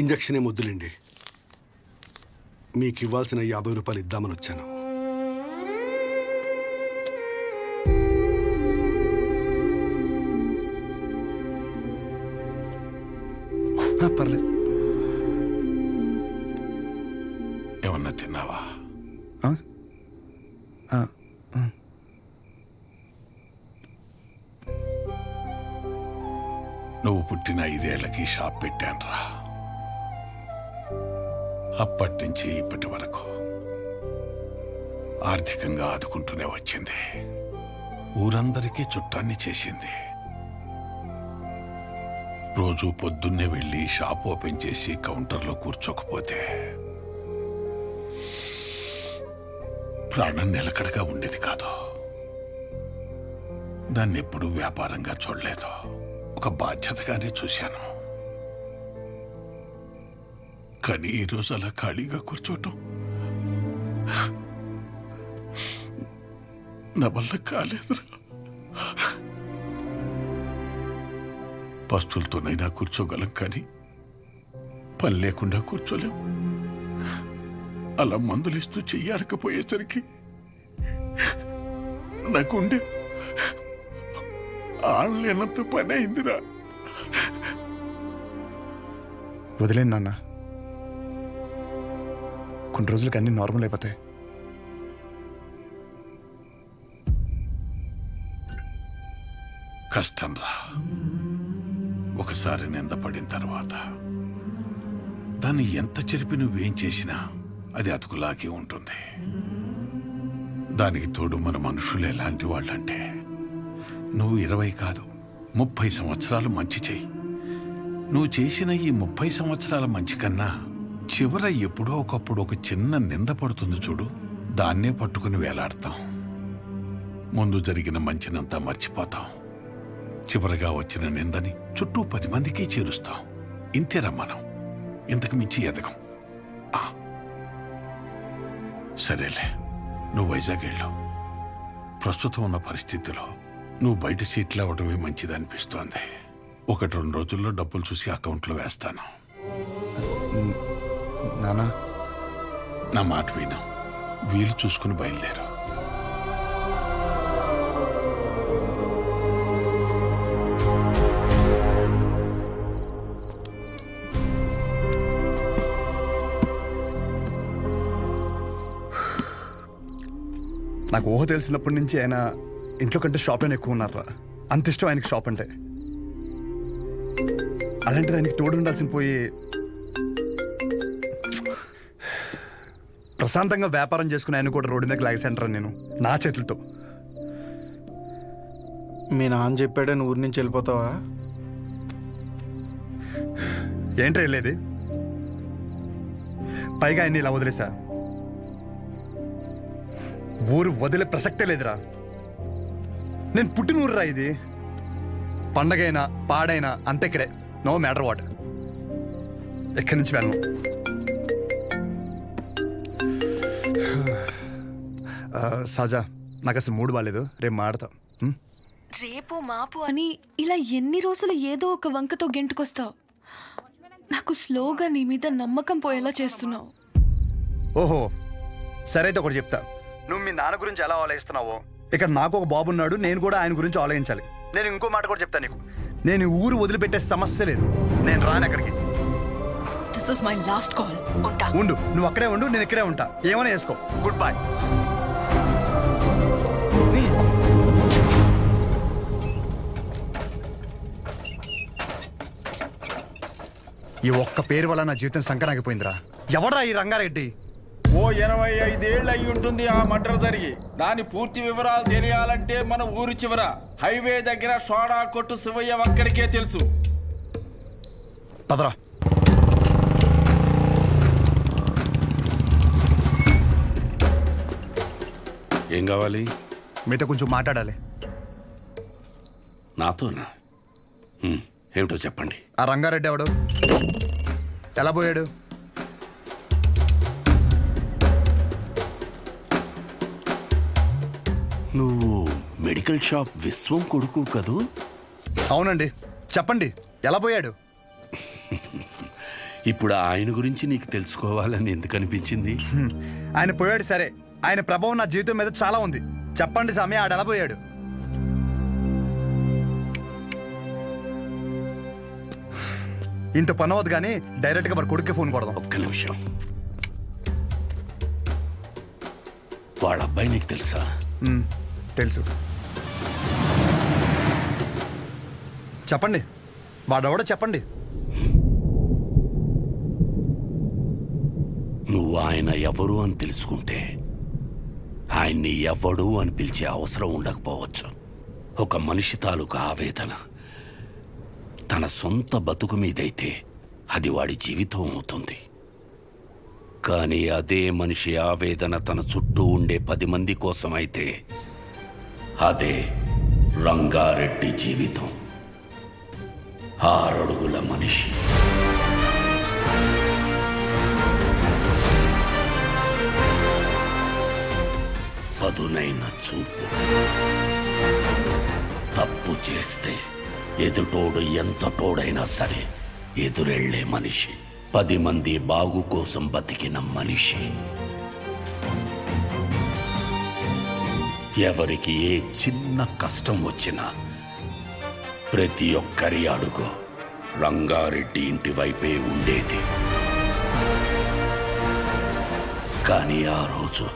ఇంజక్షనే ముద్దులేండి. మీకు ఇవ్వాల్సిన 50 రూపాయలు ఇద్దామని వచ్చాను. పర్లేదు. ఏమన్నా తిన్నావా? నువ్వు పుట్టిన 5 ఏళ్లకి షాప్ పెట్టానురా. అప్పటి నుంచి ఇప్పటి వరకు ఆర్థికంగా ఆదుకుంటూనే వచ్చింది. ఊరందరికీ చుట్టాన్ని చేసింది. రోజు పొద్దున్నే వెళ్ళి షాప్ ఓపెన్ చేసి కౌంటర్లో కూర్చోకపోతే ప్రాణం నిలకడగా ఉండేది కాదు. దాన్ని ఎప్పుడూ వ్యాపారంగా చూడలేదు, ఒక బాధ్యతగానే చూశాను. కానీ ఈరోజు అలా ఖాళీగా కూర్చోటం నా వల్ల కాలేదురా. పస్తులతోనైనా కూర్చోగలం, కానీ పని లేకుండా కూర్చోలేం. అలా మందులిస్తూ చెయ్యాడకపోయేసరికి నాకుండే ఆన్లైనంత పని అయిందిరా. వదిలేను నాన్న, కొన్ని రోజులకి అన్నీ నార్మల్ అయిపోతాయి. కష్టం రా. ఒకసారి నిందపడిన తర్వాత దాన్ని ఎంత చెరిపి నువ్వేం చేసినా అది అతుకులాగే ఉంటుంది. దానికి తోడు మన మనుషులు ఎలాంటి వాళ్ళంటే, నువ్వు 20 కాదు 30 సంవత్సరాలు మంచి చెయ్యి. నువ్వు చేసిన ఈ 30 సంవత్సరాల మంచి కన్నా చివర ఎప్పుడో ఒకప్పుడు ఒక చిన్న నింద పడుతుంది చూడు, దాన్నే పట్టుకుని వేలాడతాం. ముందు జరిగిన మంచినంతా మర్చిపోతాం. చివరగా వచ్చిన నిందని చుట్టూ 10 మందికి చేరుస్తాం. ఇంతేరా మనం, ఇంతకు మించి ఎదగం. సరేలే, నువ్వు వైజాగ్ వెళ్ళు. ప్రస్తుతం ఉన్న పరిస్థితిలో నువ్వు బయట సీట్లు అవ్వడమే మంచిది అనిపిస్తోంది. 1-2 రోజుల్లో డబ్బులు చూసి అకౌంట్లో వేస్తాను. నానా, నా మాట విను, వీలు చూసుకుని బయలుదేరు. నాకు ఊహ తెలిసినప్పటి నుంచి ఆయన ఇంట్లో కంటే షాప్లోనే ఎక్కువ ఉన్నారా. అంత ఇష్టం ఆయనకి షాప్ అంటే. అలాంటిది ఆయనకి తోడు ఉండాల్సిన పోయి ప్రశాంతంగా వ్యాపారం చేసుకుని ఆయన కూడా రోడ్డు మీద లాగేసంటారా నేను నా చేతులతో. మీ నాన్న చెప్పాడని ఊరి నుంచి వెళ్ళిపోతావా? ఏంట్రా వెళ్ళేది? పైగా ఆయన్ని ఇలా వదిలేసా. ఊరు వదిలే ప్రసక్తే లేదురా. నేను పుట్టిన ఊరురా ఇది. పండగైనా పాడైనా అంతే ఇక్కడే. No matter what. ఎక్కడి నుంచి వెళ్ళను. సజా, నాకు అసలు మూడు బాగాలేదు, రేపు మాడతా. రేపు మాపు అని ఇలా ఎన్ని రోజులు ఏదో ఒక వంకతో గెంటుకొస్తావు. నాకు స్లోగా నీ మీద నమ్మకం పోయేలా చేస్తున్నావు. ఓహో, సరే అయితే ఒకటి చెప్తా. నువ్వు మీ నాన్న గురించి ఎలా ఆలోచిస్తున్నావో ఇక్కడ నాకు ఒక బాబు ఉన్నాడు, నేను కూడా ఆయన గురించి ఆలోచించాలి. నేను ఇంకో మాట కూడా చెప్తాను నీకు. నేను ఊరు వదిలిపెట్టే సమస్య లేదు. నేను రాను ఎక్కడికి. This is my last call. ఉంటా. ఉండు, నువ్వు అక్కడే ఉండు, నేను ఇక్కడే ఉంటా. ఏమైనా చేసుకో. Good bye. ఈ ఒక్క పేరు వల్ల నా జీవితం సంకరాగిపోయిందిరా. ఎవడ్రా ఈ రంగారెడ్డి? ఓ 25 ఏళ్ళు అయి ఉంటుంది ఆ మర్డర్ జరిగి. దాని పూర్తి వివరాలు తెలియాలంటే మన ఊరు చివర హైవే దగ్గర సోడా కొట్టు శివయ్య ఒక్కడికే తెలుసు. పదరా. ఏం కావాలి? మీతో కొంచెం మాట్లాడాలి. నాతోనా? ఏమిటో చెప్పండి. ఆ రంగారెడ్డి ఎవడు? ఎలా పోయాడు? నువ్వు మెడికల్ షాప్ విశ్వం కొడుకు కదూ? అవునండి, చెప్పండి, ఎలా పోయాడు? ఇప్పుడు ఆయన గురించి నీకు తెలుసుకోవాలని ఎందుకు అనిపించింది? ఆయన పోయాడు సరే, ఆయన ప్రభావం నా జీవితం మీద చాలా ఉంది. చెప్పండి స్వామి, ఆడ ఎలా పోయాడు? ఇంత పని అవ్వదు కానీ డైరెక్ట్గా మరి కొడుక్కి ఫోన్ కొడదాం. ఒక్క నిమిషం. వాళ్ళ అబ్బాయి నీకు తెలుసా? తెలుసు. చెప్పండి, వాడెవడో చెప్పండి. నువ్వు ఆయన ఎవరు అని తెలుసుకుంటే ఆయన్ని ఎవడు అని పిలిచే అవసరం ఉండకపోవచ్చు. ఒక మనిషి తాలూకు ఆవేదన తన సొంత బతుకు మీదైతే అది వాడి జీవితం అవుతుంది. కానీ అదే మనిషి ఆవేదన తన చుట్టూ ఉండే 10 మంది కోసం అయితే అదే రంగారెడ్డి జీవితం. 6 అడుగుల మనిషి. పదునైన చూపు. తప్పు చేస్తే ఎదుటోడు ఎంత తోడైనా సరే ఎదురెళ్లే మనిషి. 10 మంది బాగు కోసం బతికిన మనిషి. ఎవరికి ఏ చిన్న కష్టం వచ్చినా ప్రతి ఒక్కరి అడుగు రంగారెడ్డి ఇంటి వైపే ఉండేది. కానీ ఆ రోజు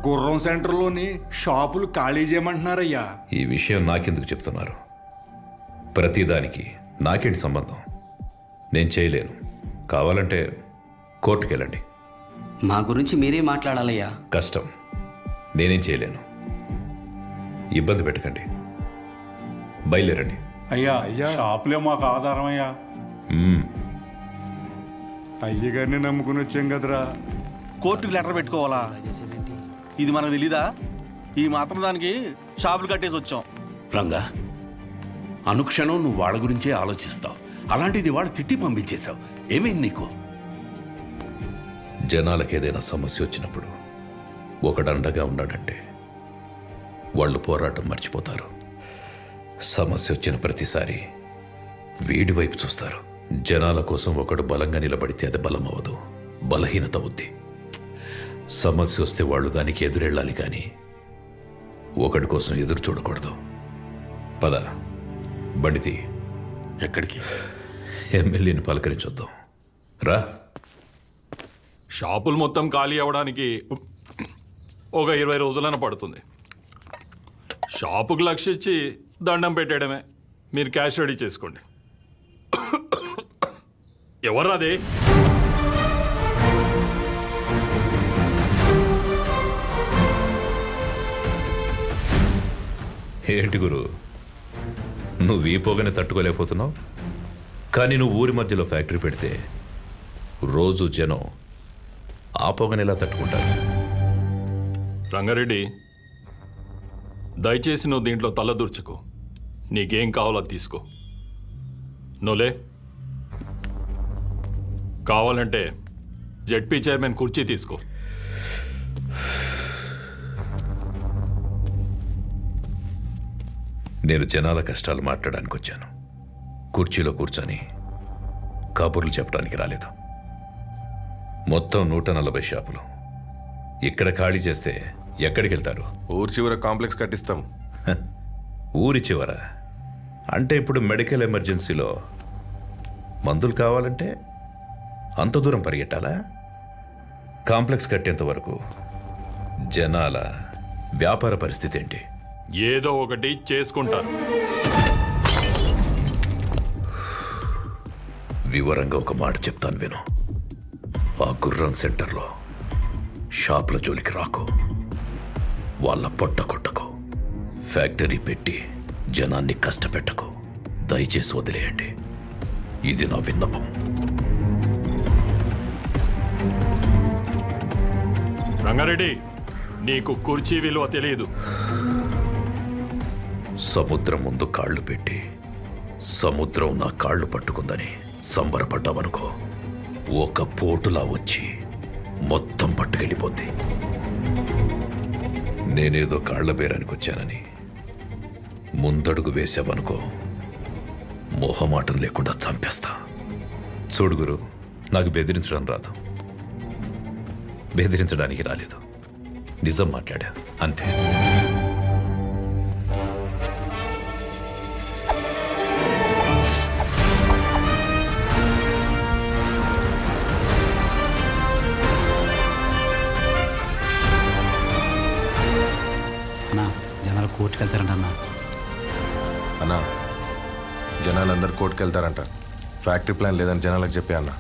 గుర్రం సెంటర్లోని షాపులు ఖాళీ చేయమంటున్నారయ్యా. ఈ విషయం నాకెందుకు చెప్తున్నారు? ప్రతిదానికి నాకేంటి సంబంధం? నేను చేయలేను. కావాలంటే కోర్టుకెళ్ళండి. మా గురించి మీరే మాట్లాడాలయ్యా. కష్టం. నేనేం చేయలేను. ఇబ్బంది పెట్టకండి. బయలుదేరండి. అయ్యా షాపులే మాకు ఆధారం అయ్యా. అయ్యగారిని నమ్ముకుని వచ్చాం కదరా. కోర్టుకి లెటర్ పెట్టుకోవాలా? ఇది మనకు తెలీదా? ఈ మాత్రం దానికి షాపులు కట్టేసి వచ్చాం. రంగా, అనుక్షణం నువ్వు వాళ్ళ గురించే ఆలోచిస్తావు. అలాంటిది వాళ్ళు తిట్టి పంపించేశావు. ఏమైంది నీకు? జనాలకు ఏదైనా సమస్య వచ్చినప్పుడు ఒకడు అండగా ఉన్నాడంటే వాళ్ళు పోరాటం మర్చిపోతారు. సమస్య వచ్చిన ప్రతిసారి వీడి వైపు చూస్తారు. జనాల కోసం ఒకడు బలంగా నిలబడితే అది బలం అవ్వదు, బలహీనత అవుద్ది. సమస్య వస్తే వాళ్ళు దానికి ఎదురెళ్ళాలి కానీ ఒకడి కోసం ఎదురు చూడకూడదు. పద, బండితి. ఎక్కడికి? ఎమ్మెల్యేని పలకరించొద్దాం. రా. షాపులు మొత్తం ఖాళీ అవ్వడానికి ఒక 20 రోజులైనా పడుతుంది. షాపుకు లక్షించి దండం పెట్టేయడమే. మీరు క్యాష్ రెడీ చేసుకోండి. ఎవర్రాది? ఏంటి గురు, నువ్వు ఈ పొగని తట్టుకోలేకపోతున్నావు? కానీ నువ్వు ఊరి మధ్యలో ఫ్యాక్టరీ పెడితే రోజు జనం ఆ పొగని ఎలా తట్టుకుంటారు? రంగారెడ్డి, దయచేసి నువ్వు దీంట్లో తలదూర్చుకో. నీకేం కావాలో అది తీసుకో. నువ్వులే. కావాలంటే జెడ్పీ చైర్మన్ కుర్చీ తీసుకో. నేను జనాల కష్టాలు మాట్లాడడానికి వచ్చాను. కుర్చీలో కూర్చొని కబుర్లు చెప్పడానికి రాలేదు. మొత్తం 140 షాపులు ఇక్కడ ఖాళీ చేస్తే ఎక్కడికి వెళ్తారు? ఊరి చివర కాంప్లెక్స్ కట్టిస్తాం. ఊరి చివర అంటే ఇప్పుడు మెడికల్ ఎమర్జెన్సీలో మందులు కావాలంటే అంత దూరం పరిగెట్టాలా? కాంప్లెక్స్ కట్టేంత వరకు జనాల వ్యాపార పరిస్థితి ఏంటి? ఏదో ఒకటి చేసుకుంటారు. వివరంగా ఒక మాట చెప్తాను విను. ఆ గుర్రం సెంటర్లో షాపుల జోలికి రాకు. వాళ్ళ పొట్ట కొట్టకు. ఫ్యాక్టరీ పెట్టి జనాన్ని కష్టపెట్టకు. దయచేసి వదిలేయండి. ఇది నా విన్నపం. రంగారెడ్డి, నీకు కుర్చీ విలువ తెలియదు. సముద్రం ముందు కాళ్ళు పెట్టి సముద్రం నా కాళ్ళు పట్టుకుందని సంబరపడ్డావనుకో, ఒక పోటులా వచ్చి మొత్తం పట్టుకెళ్ళిపోద్ది. నేనేదో కాళ్ల బేరానికి వచ్చానని ముందడుగు వేసావనుకో మొహమాటం లేకుండా చంపేస్తా. చూడు గురు, నాకు బెదిరించడం రాదు, బెదిరించడానికి రాలేదు, నిజం మాట్లాడా అంతే. అన్నా జనాలు కోర్టుకు వెళ్తారంట అన్నా. అన్నా జనాలందరూ కోర్టుకు వెళ్తారంట. ఫ్యాక్టరీ ప్లాన్ లేదని జనాలకు చెప్పే అన్నా.